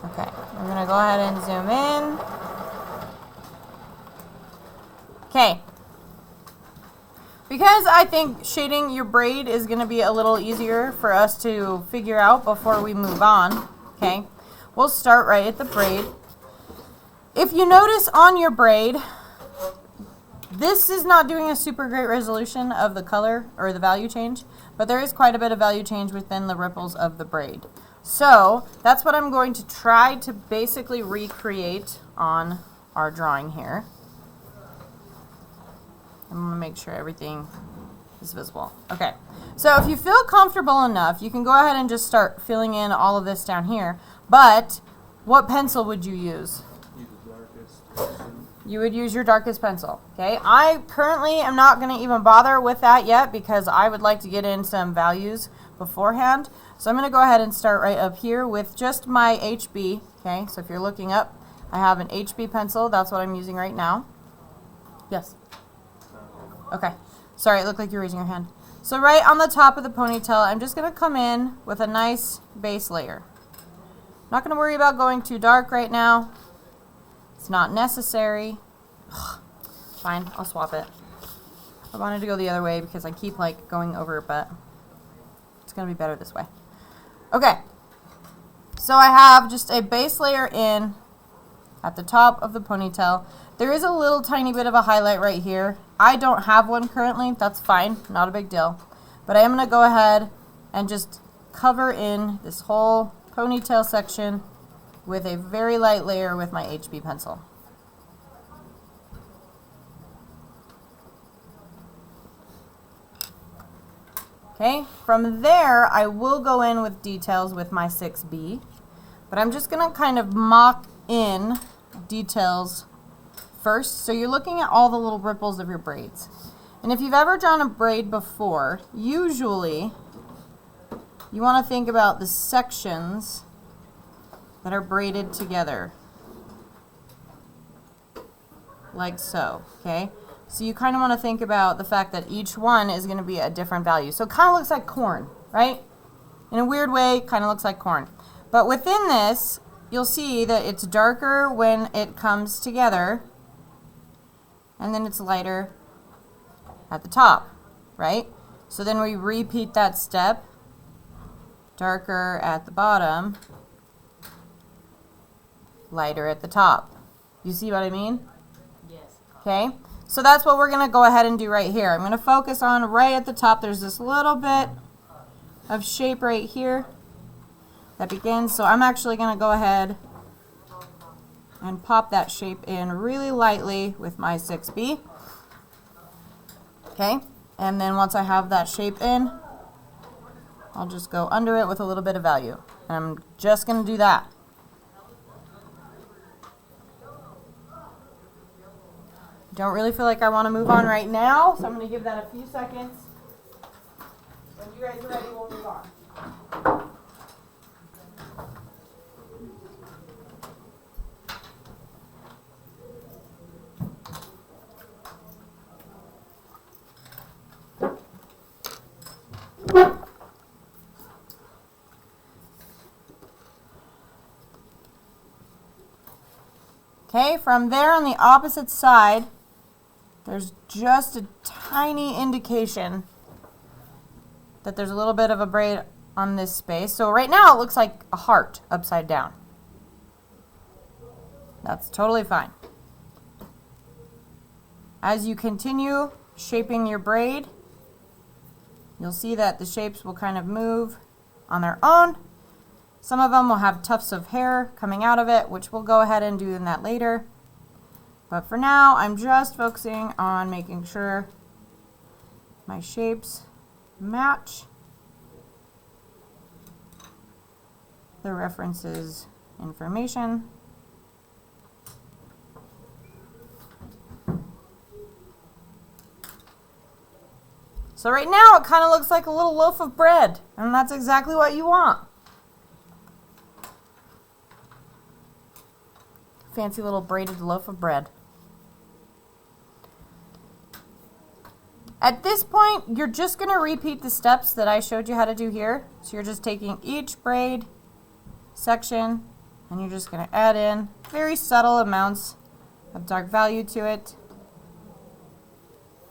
Okay, I'm going to go ahead and zoom in. Okay. Because I think shading your braid is going to be a little easier for us to figure out before we move on, okay, we'll start right at the braid. If you notice on your braid, this is not doing a super great resolution of the color or the value change, but there is quite a bit of value change within the ripples of the braid. So that's what I'm going to try to basically recreate on our drawing here. I'm going to make sure everything is visible. Okay, so if you feel comfortable enough, you can go ahead and just start filling in all of this down here. But what pencil would you use? The darkest. You would use your darkest pencil. Okay, I currently am not going to even bother with that yet because I would like to get in some values beforehand. So I'm going to go ahead and start right up here with just my HB. Okay, so if you're looking up, I have an HB pencil. That's what I'm using right now. Yes. Okay. Sorry, it looked like you were raising your hand. So right on the top of the ponytail, I'm just going to come in with a nice base layer. Not going to worry about going too dark right now. It's not necessary. Fine, I'll swap it. I wanted to go the other way because I keep like going over, but it's going to be better this way. Okay. So I have just a base layer in at the top of the ponytail. There is a little tiny bit of a highlight right here. I don't have one currently. That's fine. Not a big deal. But I am going to go ahead and just cover in this whole ponytail section with a very light layer with my HB pencil. Okay, from there I will go in with details with my 6B, but I'm just going to kind of mock in details first. So you're looking at all the little ripples of your braids. And if you've ever drawn a braid before, usually you want to think about the sections that are braided together. Like so, okay? So you kind of want to think about the fact that each one is going to be a different value. So it kind of looks like corn, right? In a weird way, kind of looks like corn. But within this, you'll see that it's darker when it comes together, and then it's lighter at the top, right? So then we repeat that step, darker at the bottom, lighter at the top. You see what I mean? Yes. Okay, so that's what we're going to go ahead and do right here. I'm going to focus on right at the top. There's this little bit of shape right here that begins. So I'm actually going to go ahead and pop that shape in really lightly with my 6B. Okay, and then once I have that shape in, I'll just go under it with a little bit of value. And I'm just going to do that. Don't really feel like I want to move on right now, so I'm going to give that a few seconds. When you guys are ready, we'll move on. Okay, from there on the opposite side, there's just a tiny indication that there's a little bit of a braid on this space. So right now it looks like a heart upside down. That's totally fine. As you continue shaping your braid, you'll see that the shapes will kind of move on their own. Some of them will have tufts of hair coming out of it, which we'll go ahead and do in that later. But for now, I'm just focusing on making sure my shapes match the references information. So right now, it kind of looks like a little loaf of bread, and that's exactly what you want. Fancy little braided loaf of bread. At this point, you're just going to repeat the steps that I showed you how to do here. So you're just taking each braid section And you're just going to add in very subtle amounts of dark value to it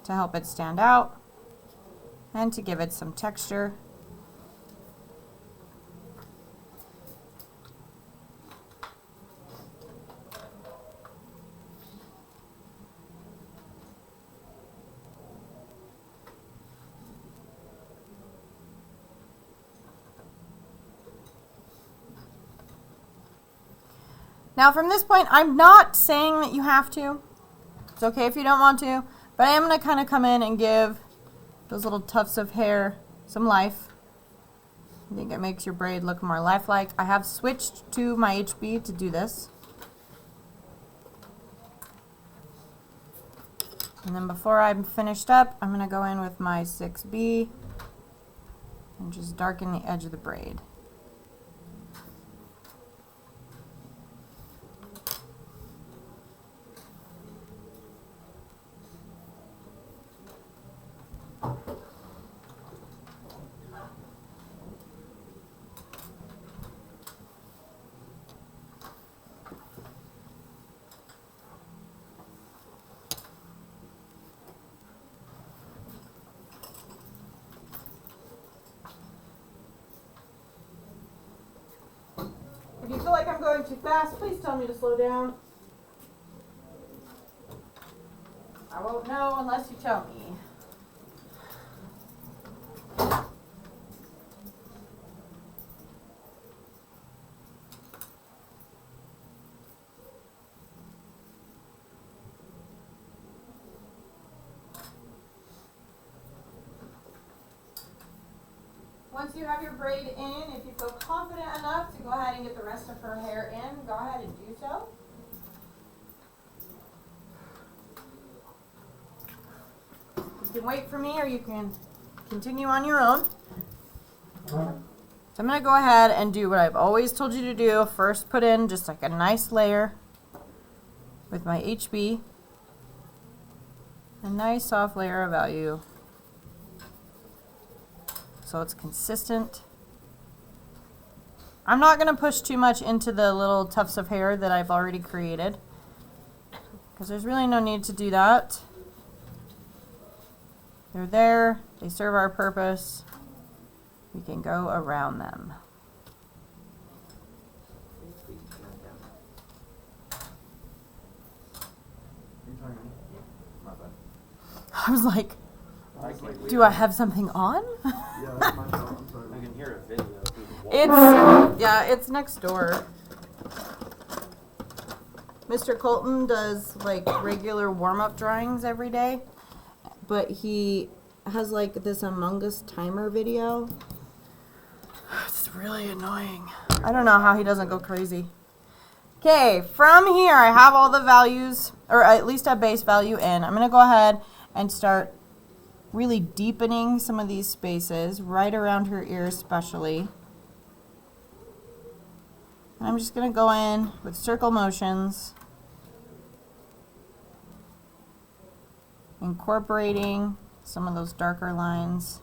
to help it stand out and to give it some texture. Now from this point, I'm not saying that you have to. It's okay if you don't want to, but I am going to kind of come in and give those little tufts of hair some life. I think it makes your braid look more lifelike. I have switched to my HB to do this. And then before I'm finished up, I'm going to go in with my 6B and just darken the edge of the braid. If you feel like I'm going too fast, please tell me to slow down. I won't know unless you tell me. Once you have your braid in, if you feel confident enough to go ahead and get the rest of her hair in, go ahead and do so. You can wait for me or you can continue on your own. So I'm going to go ahead and do what I've always told you to do. First put in just like a nice layer with my HB. A nice soft layer of value. So it's consistent. I'm not going to push too much into the little tufts of hair that I've already created, because there's really no need to do that. They're there, they serve our purpose. We can go around them. I was like, do I have something on? Yeah, that's my fault. I'm sorry. I can hear a video through the wall. It's next door. Mr. Colton does like regular warm-up drawings every day, but he has like this Among Us timer video. It's really annoying. I don't know how he doesn't go crazy. Okay, from here I have all the values, or at least a base value in. I'm going to go ahead and start really deepening some of these spaces right around her ears especially. And I'm just going to go in with circle motions, incorporating some of those darker lines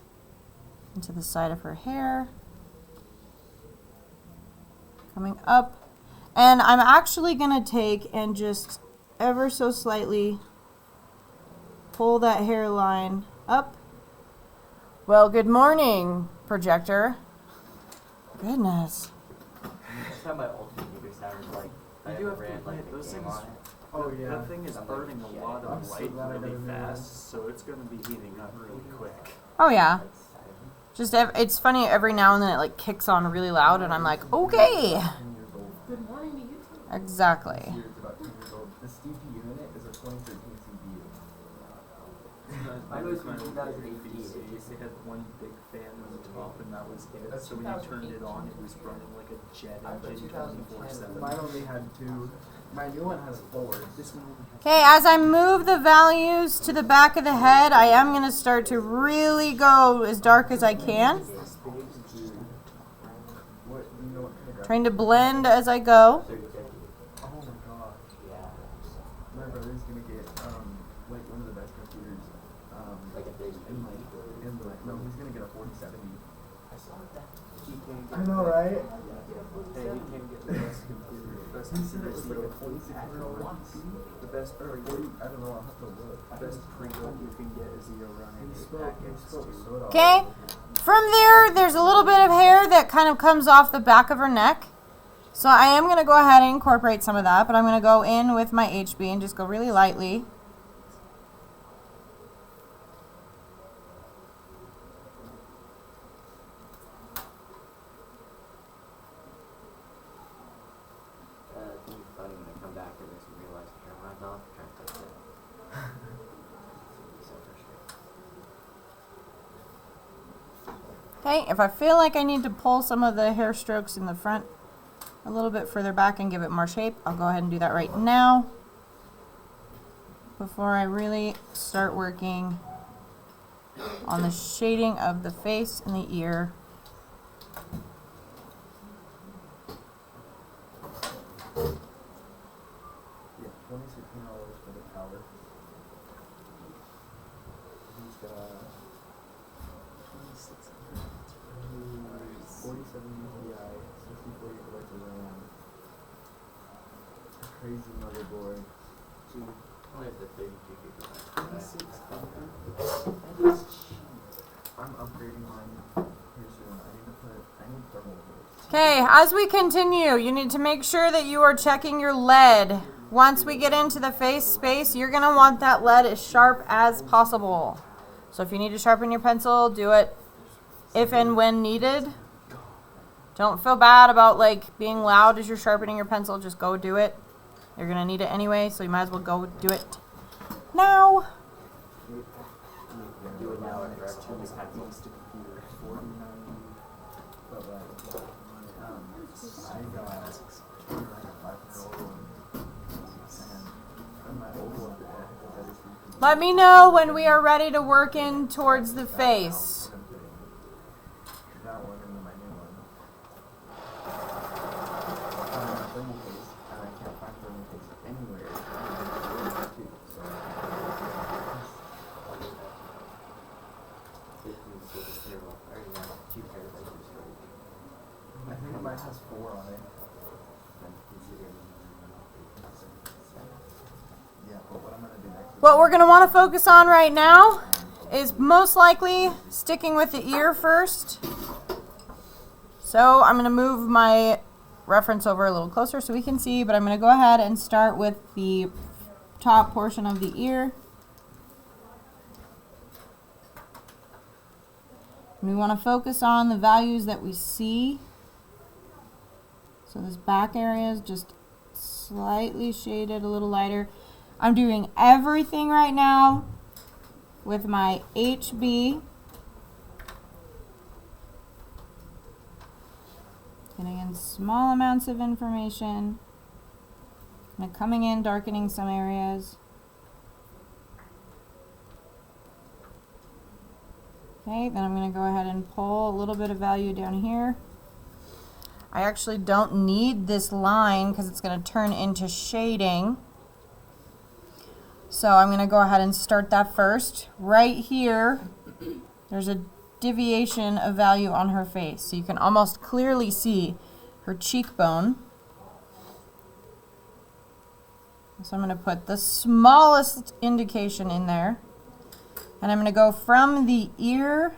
into the side of her hair, coming up. And I'm actually going to take and just ever so slightly pull that hairline up. Well, good morning, projector. Goodness. That's how my old computer sounded like. I do have to ran admit, like those the game things- on it. Oh yeah. That thing is I'm like, burning a yeah, lot I'm of so light glad I really didn't realize. fast, so it's going to be heating up really quick. Oh yeah. Just it's funny every now and then it like kicks on really loud and I'm like, okay. 10 years old. Good morning to you too. Exactly. This year it's about 10 years old. The CPU in it is a 2013 CPU. Mine was from 2018. They had one big fan on the top, and that was it. That's So when you turned it on, it was running like a jet engine 24/7. Mine only had 2. My new one has 4. This one only has Okay, as I move the values to the back of the head, I am going to start to really go as dark as I can. What, you know what kind of graphics? Trying to blend as I go. Oh my gosh. My brother's gonna get like one of the best computers. Like a big No, he's gonna get a 4070. I saw that. He can't get I know, right? Hey, you can't get the best computer. best He said it was like a pre-roll $46 the best, or 40, I don't know, I'll have to look. The best pre-roll you can get is either running He a spoke packets soda to. all Okay. over. From there, there's a little bit of hair that kind of comes off the back of her neck. So I am going to go ahead and incorporate some of that, but I'm going to go in with my HB and just go really lightly. It's gonna be funny when I come back to this and realize the camera's off. Try to fix it. It's so frustrating. Okay, if I feel like I need to pull some of the hair strokes in the front a little bit further back and give it more shape, I'll go ahead and do that right now before I really start working on the shading of the face and the ear. Yeah, $26 for the power. He's got 47 DPI, 64 gigabytes of RAM. Crazy motherboard. Only the 32 gigabytes. I'm upgrading mine here soon. I need thermal boost. Okay, as we continue, you need to make sure that you are checking your lead. Once we get into the face space, you're going to want that lead as sharp as possible. So if you need to sharpen your pencil, do it if and when needed. Don't feel bad about like being loud as you're sharpening your pencil. Just go do it. You're going to need it anyway, so you might as well go do it now. Do it now after I've hold this pencil. But like, I got like a 5-year-old one, and my old one that is Let me know when we are ready to work in towards the face. that one and then my new one. Thermal paste, and I can't find thermal paste anywhere. Too, so. I think mine has 4 on it. Yeah, but what I'm gonna do next is What we're going to want to focus on right now is most likely sticking with the ear first. So I'm going to move my reference over a little closer so we can see, but I'm going to go ahead and start with the top portion of the ear. We want to focus on the values that we see. So this back area is just slightly shaded a little lighter. I'm doing everything right now with my HB. Getting in small amounts of information. And coming in, darkening some areas. Okay, then I'm going to go ahead and pull a little bit of value down here. I actually don't need this line because it's going to turn into shading. So I'm going to go ahead and start that first. Right here, there's a deviation of value on her face. So you can almost clearly see her cheekbone. So I'm going to put the smallest indication in there. And I'm going to go from the ear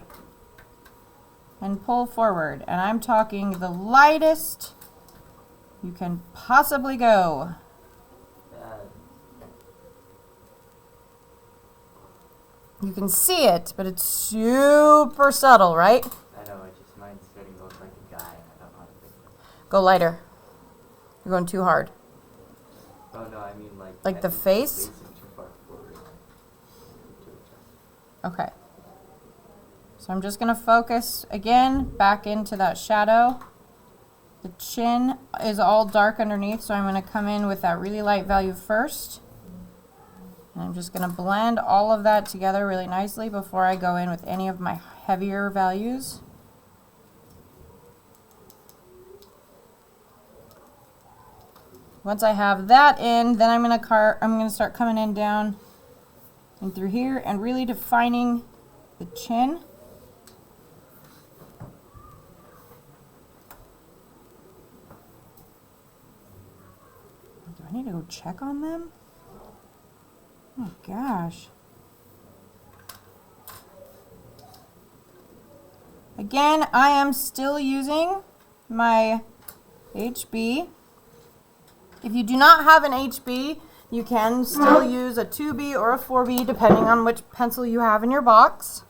and pull forward. And I'm talking the lightest you can possibly go. You can see it, but it's super subtle, right? I know, it just mine's starting to look like a guy, and I don't know how to fix it. Go lighter. You're going too hard. Oh no, I mean like... Like I the think face? is too far forward. To adjust. Okay. So I'm just going to focus again back into that shadow. The chin is all dark underneath, so I'm going to come in with that really light value first. And I'm just going to blend all of that together really nicely before I go in with any of my heavier values. Once I have that in, then I'm going to start coming in down and through here and really defining the chin. Do I need to go check on them? Oh gosh. Again, I am still using my HB. If you do not have an HB, you can still use a 2B or a 4B depending on which pencil you have in your box.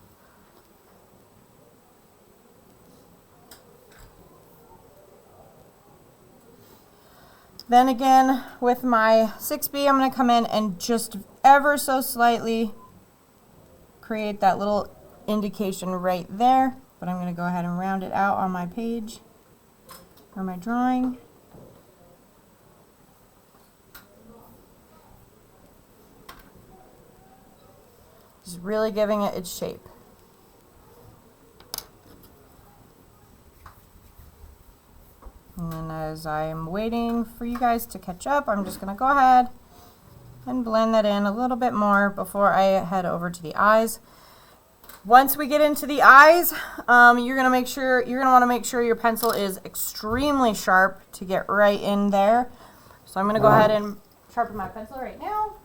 Then again, with my 6B, I'm going to come in and just ever so slightly create that little indication right there. But I'm going to go ahead and round it out on my page or my drawing. Just really giving it its shape. And then as I'm waiting for you guys to catch up, I'm just going to go ahead and blend that in a little bit more before I head over to the eyes. Once we get into the eyes, you're going to want to make sure your pencil is extremely sharp to get right in there. So I'm going to go ahead and sharpen my pencil right now.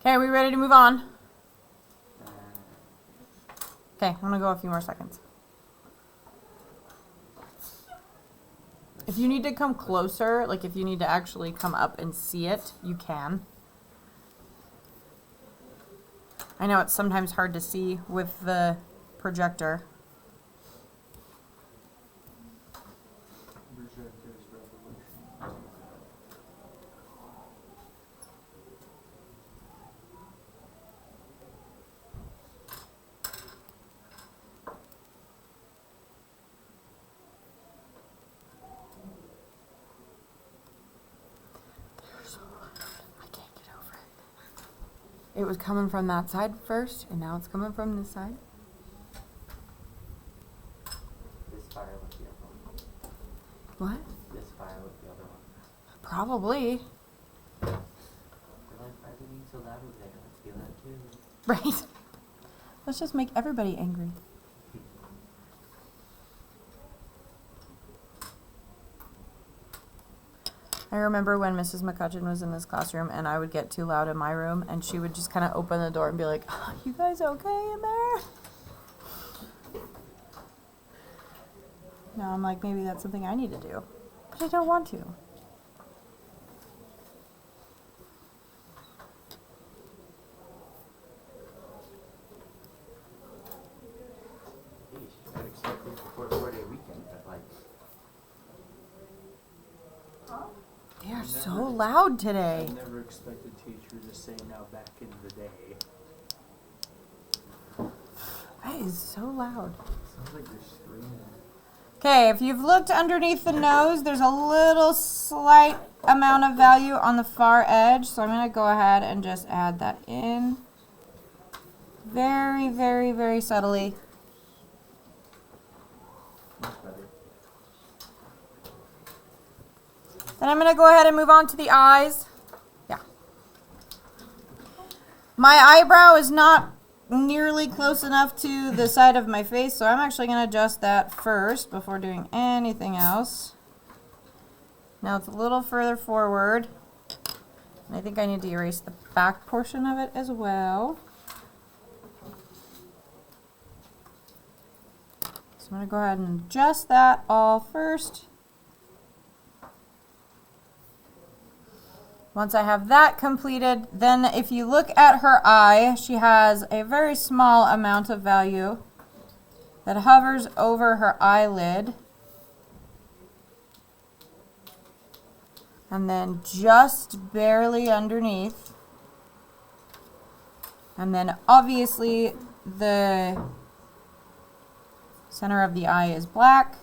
Okay, are we ready to move on? Okay, I'm gonna go a few more seconds. If you need to come closer, like if you need to actually come up and see it, you can. I know it's sometimes hard to see with the projector. It was coming from that side first, and now it's coming from this side. This fire with the other one. What? This fire with the other one. Probably. They're like, why are they being so loud over there? Let's feel that too. Right. Let's just make everybody angry. I remember when Mrs. McCutcheon was in this classroom and I would get too loud in my room and she would just kind of open the door and be like, "Oh, you guys okay in there?" Now I'm like, maybe that's something I need to do. But I don't want to. I expect it before the 4-day weekend, but like... They are so loud today. I never expected teachers to say now back in the day. That is so loud. Sounds like you're screaming. Okay, if you've looked underneath the nose, there's a little slight amount of value on the far edge. So I'm going to go ahead and just add that in. Very, very, very subtly. Much better. Then I'm going to go ahead and move on to the eyes. Yeah. My eyebrow is not nearly close enough to the side of my face, so I'm actually going to adjust that first before doing anything else. Now it's a little further forward. And I think I need to erase the back portion of it as well. So I'm going to go ahead and adjust that all first. Once I have that completed, then if you look at her eye, she has a very small amount of value that hovers over her eyelid. And then just barely underneath. And then obviously the center of the eye is black.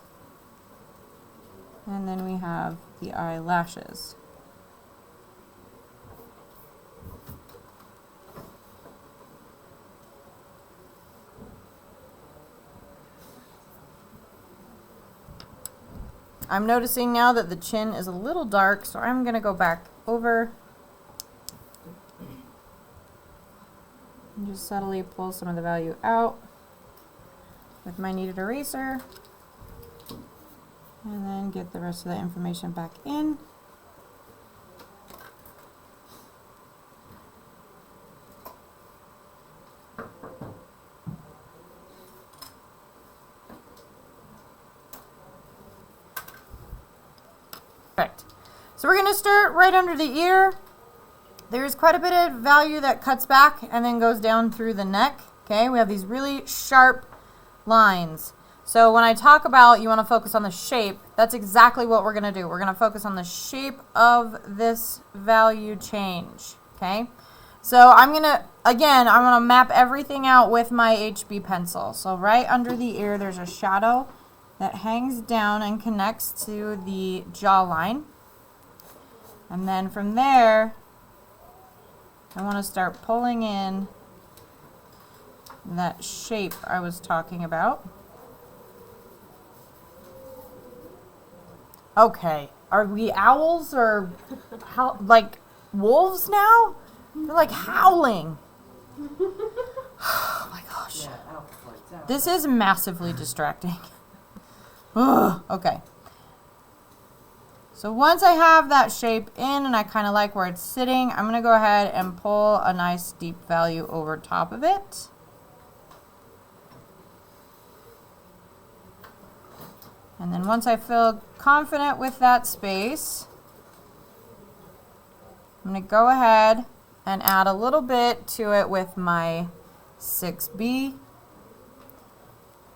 And then we have the eyelashes. I'm noticing now that the chin is a little dark, so I'm going to go back over and just subtly pull some of the value out with my kneaded eraser, and then get the rest of the information back in. Perfect. So we're going to start right under the ear. There's quite a bit of value that cuts back and then goes down through the neck. Okay, we have these really sharp lines. So when I talk about you want to focus on the shape, that's exactly what we're going to do. We're going to focus on the shape of this value change. Okay, so I'm going to map everything out with my HB pencil. So right under the ear, there's a shadow that hangs down and connects to the jawline. And then from there, I want to start pulling in that shape I was talking about. Okay, are we owls or like wolves now? They're like howling. Oh my gosh. This is massively distracting. Ugh, okay. So once I have that shape in and I kind of like where it's sitting, I'm going to go ahead and pull a nice deep value over top of it. And then once I feel confident with that space, I'm going to go ahead and add a little bit to it with my 6B.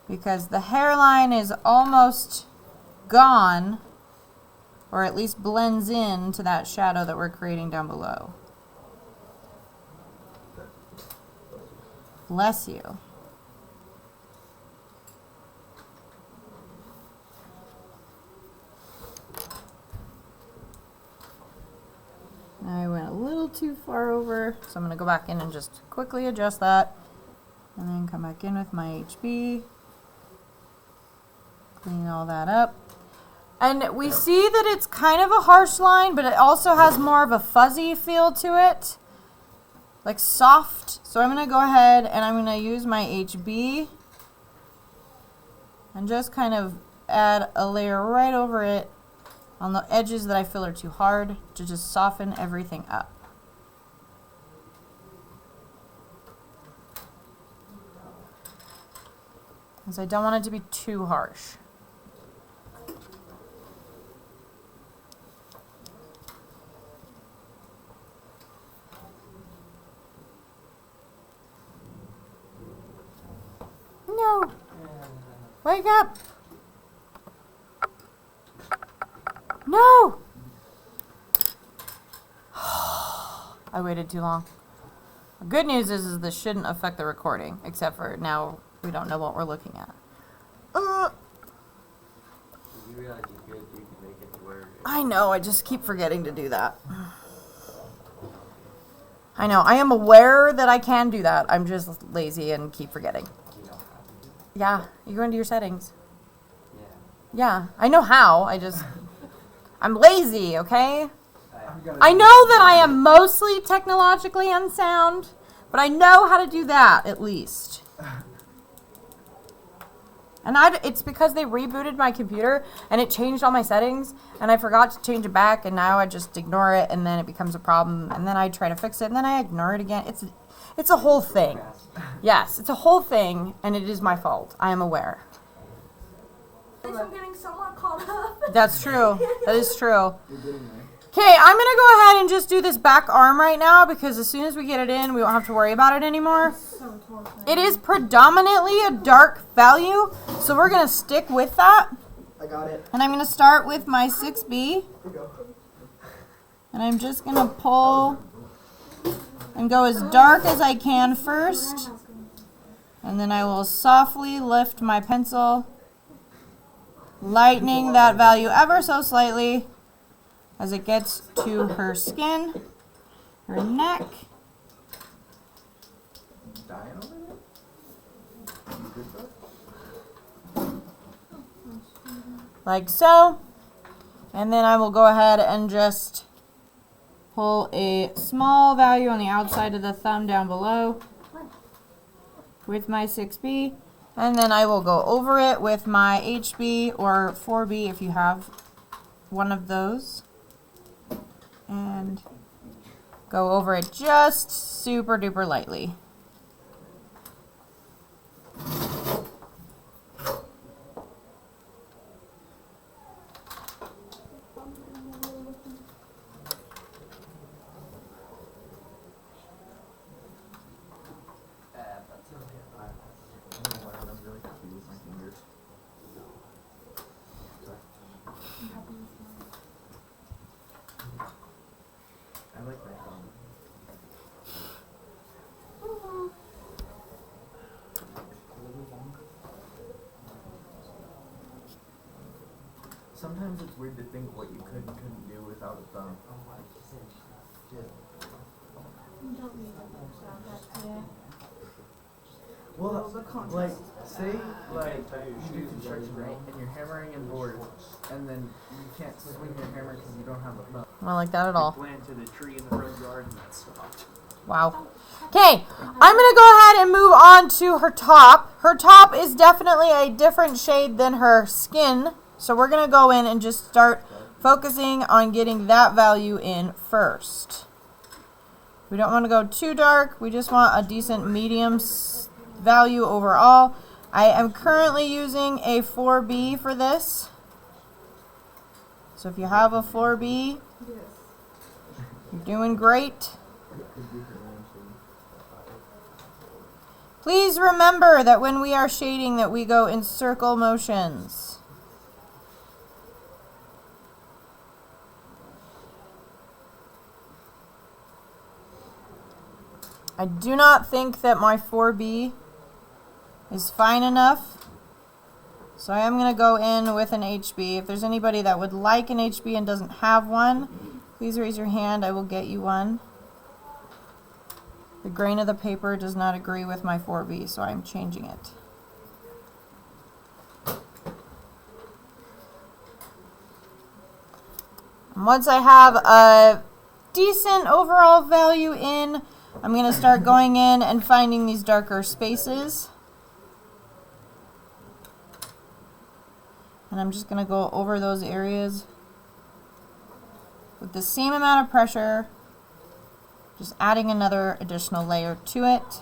Because the hairline is almost gone, or at least blends in to that shadow that we're creating down below. Bless you. I went a little too far over, so I'm going to go back in and just quickly adjust that, and then come back in with my HB. Clean all that up. And we see that it's kind of a harsh line, but it also has more of a fuzzy feel to it. Like soft. So I'm going to go ahead and I'm going to use my HB and just kind of add a layer right over it on the edges that I feel are too hard to just soften everything up. Because I don't want it to be too harsh. No. Wake up. No. I waited too long. The good news is this shouldn't affect the recording, except for now we don't know what we're looking at. You realize you could make it to where I know, I just keep forgetting to do that. I know, I am aware that I can do that. I'm just lazy and keep forgetting. you don't have to do it. Yeah, you go into your settings. Yeah. Yeah, I know how. I'm lazy, okay? gotta I do know that I am mostly technologically unsound, but I know how to do that at least. And it's because they rebooted my computer and it changed all my settings and I forgot to change it back and now I just ignore it and then it becomes a problem and then I try to fix it and then I ignore it again. It's a whole thing. Yes, it's a whole thing and it is my fault. I am aware. I'm getting somewhat caught up. That's true. That is true. You're getting there. Okay, I'm going to go ahead and just do this back arm right now because as soon as we get it in, we won't have to worry about it anymore. So close. It is predominantly a dark value, so we're going to stick with that. I got it. And I'm going to start with my 6B, Here we go. and I'm just going to pull and go as dark as I can first. And then I will softly lift my pencil, lightening that value ever so slightly as it gets to her skin, her neck. Dying over there? You good, bro? Like so. And then I will go ahead and just pull a small value on the outside of the thumb down below with my 6B. And then I will go over it with my HB or 4B if you have one of those. And go over it just super duper lightly. I'm really happy with my fingers. I like my thumb. Sometimes it's weird to think what you could and couldn't do without a thumb. Well, like, say, like, you do construction, right, and you're hammering in boards, and then you can't swing your hammer because you don't have a thumb. I don't like that at all. Planted a tree in the front yard and that stopped. Wow. Okay, I'm going to go ahead and move on to her top. Her top is definitely a different shade than her skin. So we're going to go in and just start focusing on getting that value in first. We don't want to go too dark. We just want a decent medium value overall. I am currently using a 4B for this. So if you have a 4B, you're doing great. Please remember that when we are shading that we go in circle motions. I do not think that my 4B is fine enough. So I am going to go in with an HB. If there's anybody that would like an HB and doesn't have one, please raise your hand. I will get you one. The grain of the paper does not agree with my 4B, so I'm changing it. And once I have a decent overall value in, I'm going to start going in and finding these darker spaces. And I'm just going to go over those areas with the same amount of pressure, just adding another additional layer to it.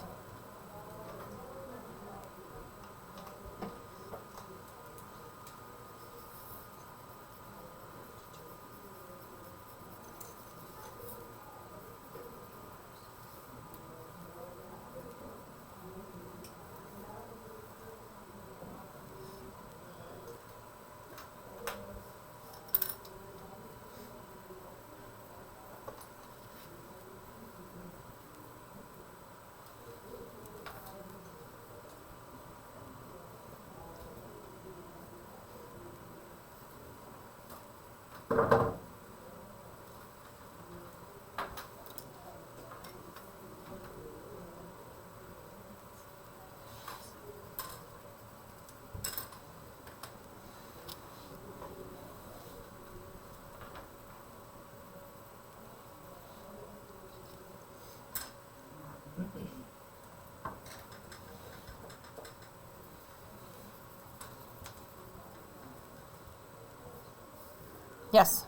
Yes.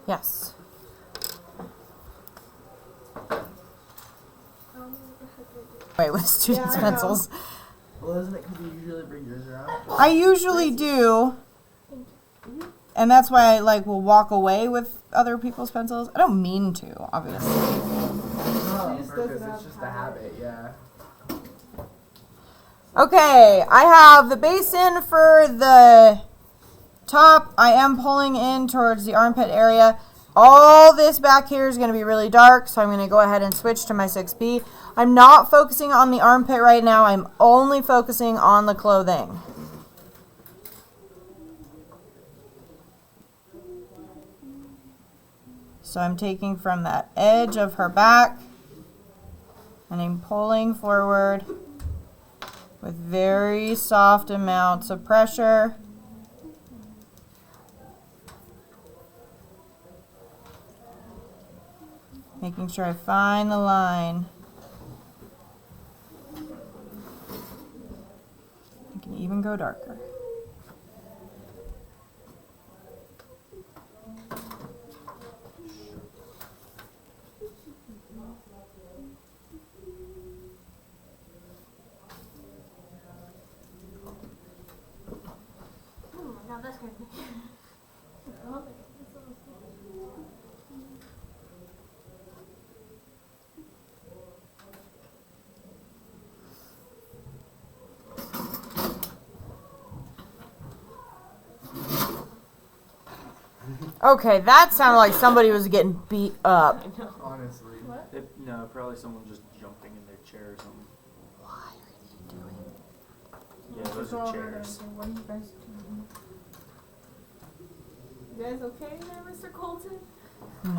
Yes. Wait, with students' pencils. Well, isn't it because you usually bring yours around? I usually do. And that's why I will walk away with other people's pencils. I don't mean to, obviously. It's not on She just purpose, doesn't it's have just a habit, yeah. Okay, I have the basin for the top. I am pulling in towards the armpit area. All this back here is going to be really dark, so I'm going to go ahead and switch to my 6B. I'm not focusing on the armpit right now. I'm only focusing on the clothing. So I'm taking from that edge of her back, and I'm pulling forward with very soft amounts of pressure. Making sure I find the line. I can even go darker. Now that's good. Okay, that sounded like somebody was getting beat up. Honestly. No, probably someone just jumping in their chair or something. Why are they doing? Yeah, those are chairs. What are you guys doing? You guys okay there, Mr. Colton?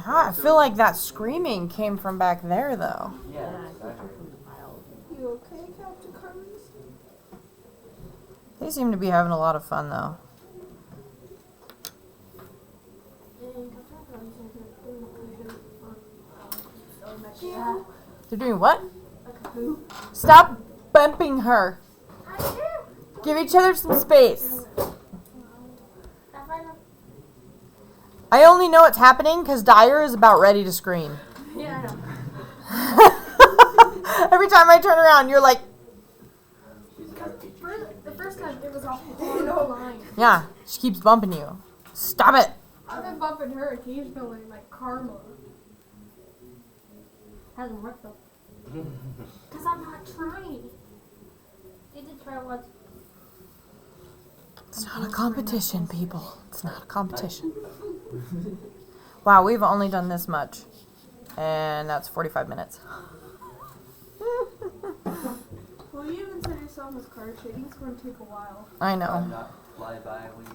I feel like that screaming came from back there, though. Yeah, exactly. You okay, Captain Carlos? They seem to be having a lot of fun, though. Yeah. They're doing what? Like who? Stop bumping her. I do. Give each other some space. That right up. I only know it's happening because Dyer is about ready to scream. Yeah, I know. Every time I turn around, you're like, She's an art teacher. The first time it was a whole line. yeah, she keeps bumping you. Stop it. I've been bumping her occasionally, like karma. Hasn't worked though. Because I'm not trying. You did try once. It's not a competition, people. It's not a competition. Wow, we've only done this much. And that's 45 minutes. Well, you even said yourself as card trading. It's going to take a while. I know. Not fly by when you